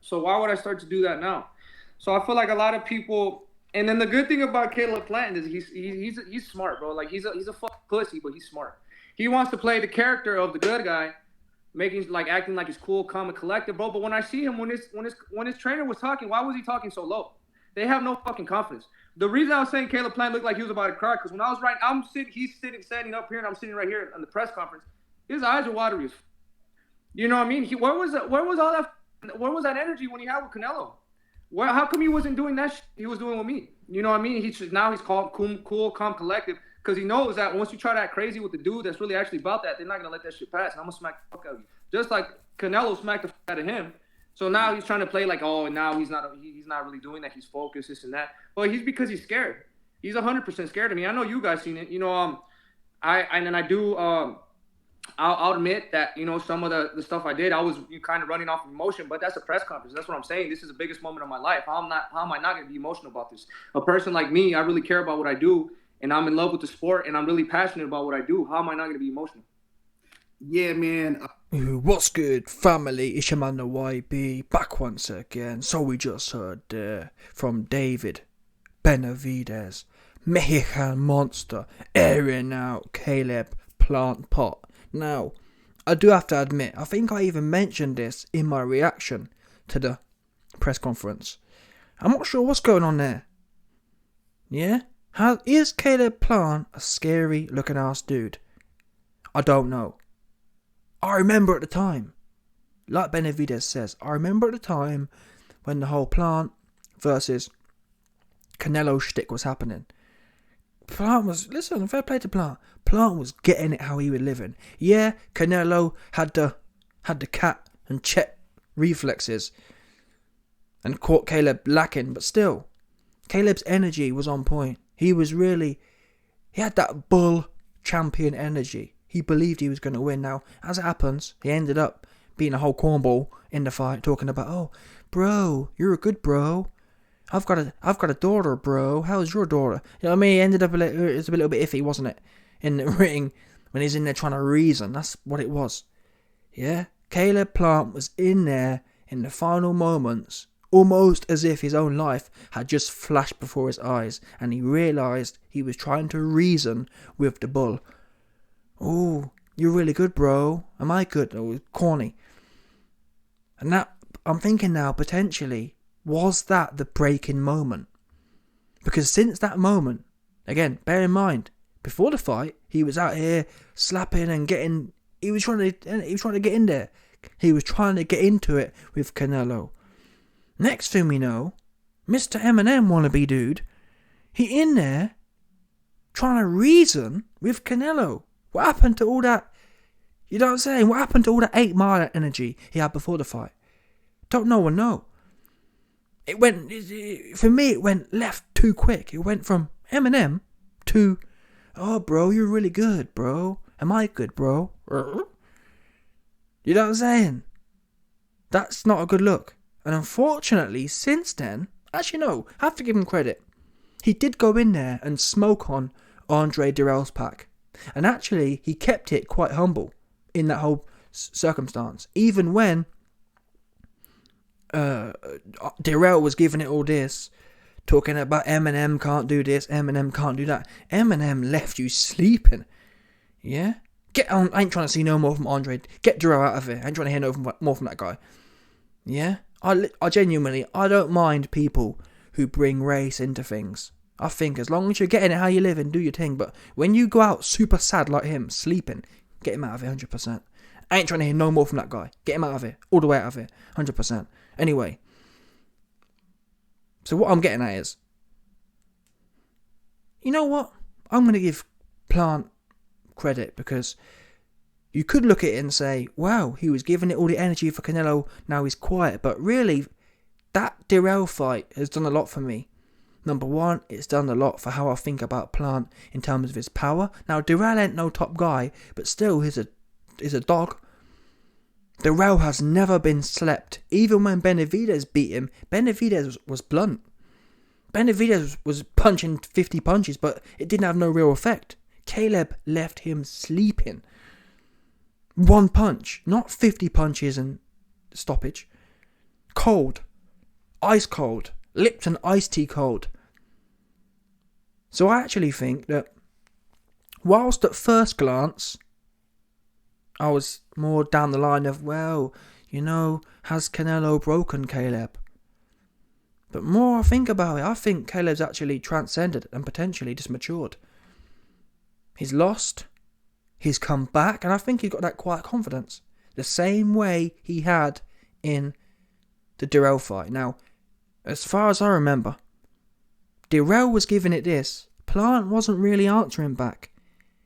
So why would I start to do that now? So I feel like a lot of people. And then the good thing about Caleb Plant is he's smart, bro. Like he's a fucking pussy, but he's smart. He wants to play the character of the good guy, making like acting like he's cool, calm, and collected, bro. But when I see him, when his trainer was talking, why was he talking so low? They have no fucking confidence. The reason I was saying Caleb Plant looked like he was about to cry because when I was right, standing up here, and I'm sitting right here in the press conference. His eyes are watery as. You know what I mean? Where was all that? Where was that energy when he had with Canelo? How come he wasn't doing that? He was doing with me. You know what I mean? Now he's cool, calm, collective, because he knows that once you try that crazy with the dude that's really actually about that, they're not gonna let that shit pass. And I'm gonna smack the fuck out of you, just like Canelo smacked the fuck out of him. So now he's trying to play like, oh, and now he's not really doing that. He's focused, this and that. But he's because he's scared. He's 100% scared of me. I know you guys seen it. You know, I do. I'll admit that, some of the stuff I did, I was kind of running off of emotion, but that's a press conference. That's what I'm saying. This is the biggest moment of my life. How am I not going to be emotional about this? A person like me, I really care about what I do, and I'm in love with the sport, and I'm really passionate about what I do. How am I not going to be emotional? Yeah, man. What's good, family? It's your man, the YB, back once again. So we just heard from David Benavidez, Mexican monster, airing out Caleb Plant Pot. Now, I do have to admit, I think I even mentioned this in my reaction to the press conference. I'm not sure what's going on there. Yeah? Is Caleb Plant a scary looking ass dude? I don't know. I remember at the time, like Benavidez says, I remember at the time when the whole Plant versus Canelo shtick was happening. Plant was, listen, fair play to Plant. Plant was getting it how he was living. Yeah, Canelo had the cat and check reflexes and caught Caleb lacking, but still, Caleb's energy was on point. He had that bull champion energy. He believed he was going to win. Now, as it happens, he ended up being a whole cornball in the fight, talking about, oh, bro, you're a good bro. I've got a daughter, bro. How's your daughter? You know what I mean? It ended up it was a little bit iffy, wasn't it? In the ring, when he's in there trying to reason. That's what it was. Yeah? Caleb Plant was in there in the final moments, almost as if his own life had just flashed before his eyes, and he realised he was trying to reason with the bull. Oh, you're really good, bro. Am I good? Oh, corny. And that, I'm thinking now, potentially, was that the breaking moment? Because since that moment, again, bear in mind, before the fight, he was out here slapping and getting. He was trying to get in there. He was trying to get into it with Canelo. Next thing we know, Mr. Eminem wannabe dude, he in there trying to reason with Canelo. What happened to all that? You know what I'm saying? What happened to all that 8 Mile energy he had before the fight? Don't no one know. For me, it went left too quick. It went from Eminem to, oh, bro, you're really good, bro. Am I good, bro? You know what I'm saying? That's not a good look. And unfortunately, since then, actually no, I have to give him credit. He did go in there and smoke on Andre Dirrell's pack. And actually, he kept it quite humble in that whole circumstance. Even when Dirrell was giving it all this, talking about Eminem can't do this, Eminem can't do that. Eminem left you sleeping. Yeah? Get on. I ain't trying to see no more from Andre. Get Dirrell out of it. I ain't trying to hear no more from that guy. Yeah? I genuinely, I don't mind people who bring race into things. I think as long as you're getting it how you live and do your thing. But when you go out super sad like him, sleeping, get him out of it 100%. I ain't trying to hear no more from that guy. Get him out of it. All the way out of it. 100%. Anyway. So what I'm getting at is, you know what? I'm going to give Plant credit because you could look at it and say, wow, he was giving it all the energy for Canelo, now he's quiet. But really, that Dirrell fight has done a lot for me. Number one, it's done a lot for how I think about Plant in terms of his power. Now, Dirrell ain't no top guy, but still, he's a dog. Dirrell has never been slept. Even when Benavidez beat him, Benavidez was blunt. Benavidez was punching 50 punches, but it didn't have no real effect. Caleb left him sleeping. One punch, not 50 punches and stoppage. cold. Ice cold. Lipton iced tea cold. So I actually think that whilst at first glance I was more down the line of, well, has Canelo broken Caleb? But more I think about it, I think Caleb's actually transcended and potentially just matured. He's lost, he's come back, and I think he's got that quiet confidence. The same way he had in the Dirrell fight. Now, as far as I remember, Dirrell was giving it this. Plant wasn't really answering back.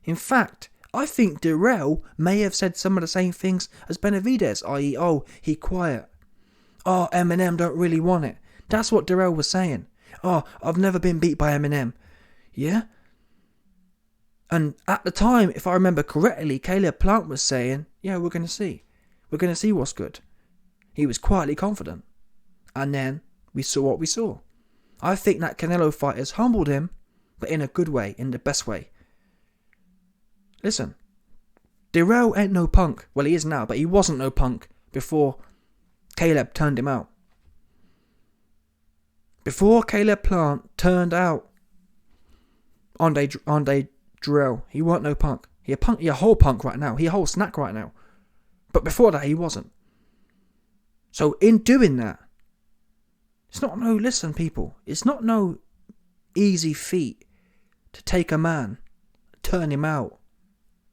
In fact, I think Dirrell may have said some of the same things as Benavidez, i.e., oh, he quiet. Oh, Eminem don't really want it. That's what Dirrell was saying. Oh, I've never been beat by Eminem. Yeah? And at the time, if I remember correctly, Caleb Plant was saying, yeah, we're going to see. We're going to see what's good. He was quietly confident. And then we saw what we saw. I think that Canelo fight has humbled him, but in a good way, in the best way. Listen, Dirrell ain't no punk. Well, he is now, but he wasn't no punk before Caleb turned him out. Before Caleb Plant turned out Andre Dirrell, he weren't no punk. He a whole punk right now. He a whole snack right now. But before that, he wasn't. So in doing that, listen people, it's not no easy feat to take a man, turn him out,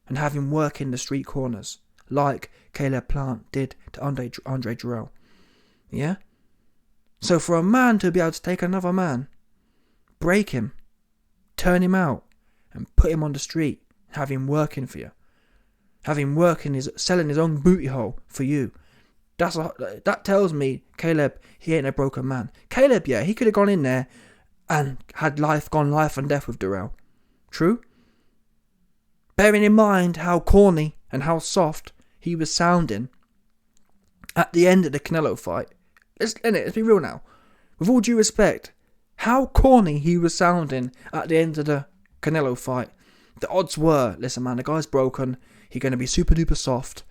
and have him work in the street corners, like Caleb Plant did to Andre Dirrell. Yeah? So for a man to be able to take another man, break him, turn him out, and put him on the street, have him working for you, have him selling his own booty hole for you, that tells me Caleb, he ain't a broken man. Caleb, yeah, he could have gone in there and had life and death with Dirrell. True? Bearing in mind how corny and how soft he was sounding at the end of the Canelo fight. Let's be real now. With all due respect, how corny he was sounding at the end of the Canelo fight. The odds were, listen man, the guy's broken. He's going to be super duper soft.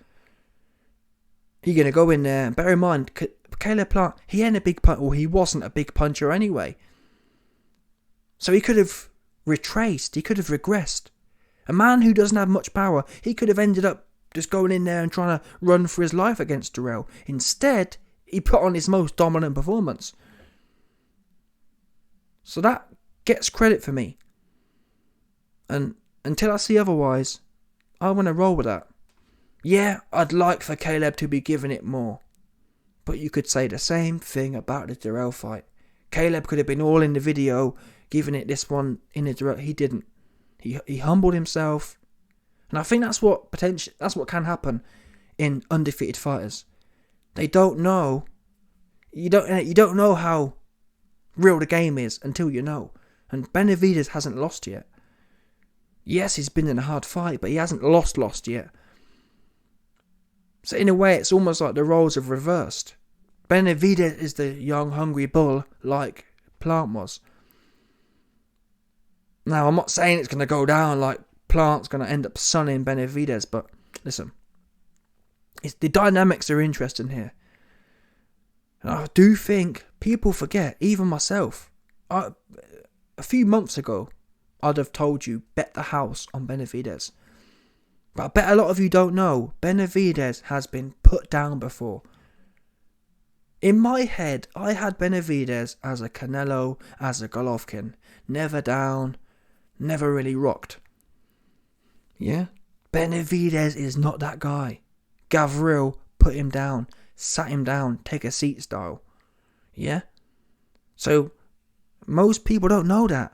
He's going to go in there. And bear in mind, Caleb Plant, he ain't a big puncher. Well, he wasn't a big puncher anyway. So he could have retraced. He could have regressed. A man who doesn't have much power, he could have ended up just going in there and trying to run for his life against Dirrell. Instead, he put on his most dominant performance. So that gets credit for me. And until I see otherwise, I want to roll with that. Yeah, I'd like for Caleb to be giving it more. But you could say the same thing about the Dirrell fight. Caleb could have been all in the video, giving it this one in the Dirrell. He didn't. He humbled himself. And I think that's what can happen in undefeated fighters. They don't know. You don't know how real the game is until you know. And Benavidez hasn't lost yet. Yes, he's been in a hard fight, but he hasn't lost yet. So in a way, it's almost like the roles have reversed. Benavidez is the young, hungry bull like Plant was. Now, I'm not saying it's going to go down like Plant's going to end up sunning Benavidez, but listen, the dynamics are interesting here. And I do think people forget, even myself. A few months ago, I'd have told you, bet the house on Benavidez. But I bet a lot of you don't know, Benavidez has been put down before. In my head, I had Benavidez as a Canelo, as a Golovkin. Never down, never really rocked. Yeah? Benavidez is not that guy. Gavril put him down, sat him down, take a seat style. Yeah? So, most people don't know that.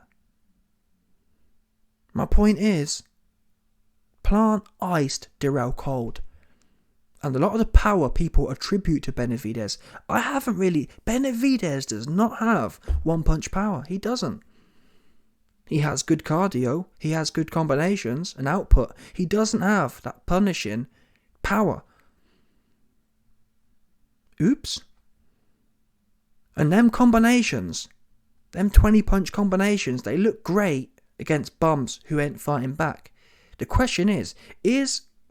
My point is, Plant iced Dirrell cold. And a lot of the power people attribute to Benavidez, Benavidez does not have one-punch power. He doesn't. He has good cardio. He has good combinations and output. He doesn't have that punishing power. Oops. And them combinations, them 20-punch combinations, they look great against bums who ain't fighting back. The question is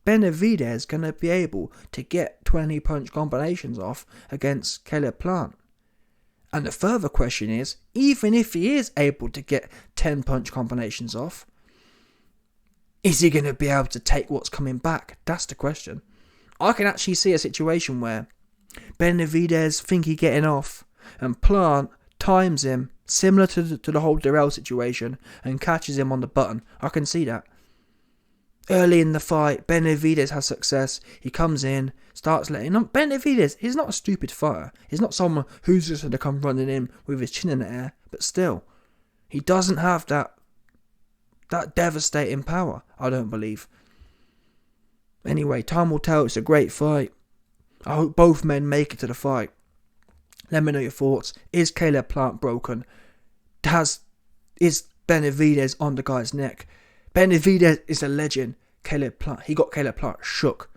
Benavidez going to be able to get 20 punch combinations off against Caleb Plant? And the further question is, even if he is able to get 10 punch combinations off, is he going to be able to take what's coming back? That's the question. I can actually see a situation where Benavidez think he getting off and Plant times him, similar to the whole Darrell situation, and catches him on the button. I can see that. Early in the fight, Benavidez has success. He comes in, starts letting on. Benavidez, he's not a stupid fighter. He's not someone who's just going to come running in with his chin in the air. But still, he doesn't have that devastating power, I don't believe. Anyway, time will tell. It's a great fight. I hope both men make it to the fight. Let me know your thoughts. Is Caleb Plant broken? Is Benavidez on the guy's neck? Benavidez is a legend. Caleb Plant, he got Caleb Plant shook.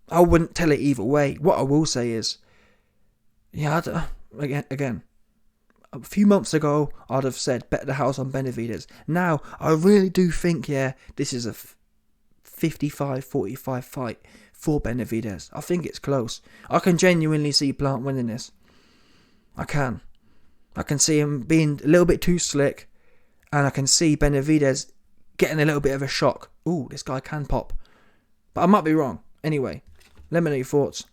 I wouldn't tell it either way. What I will say is, again, a few months ago, I'd have said bet the house on Benavidez. Now, I really do think, this is a 55-45 fight for Benavidez. I think it's close. I can genuinely see Plant winning this. I can see him being a little bit too slick, and I can see Benavidez getting a little bit of a shock. Ooh, this guy can pop. But I might be wrong. Anyway, let me know your thoughts.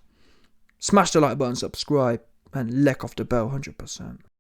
Smash the like button, subscribe, and lick off the bell 100%.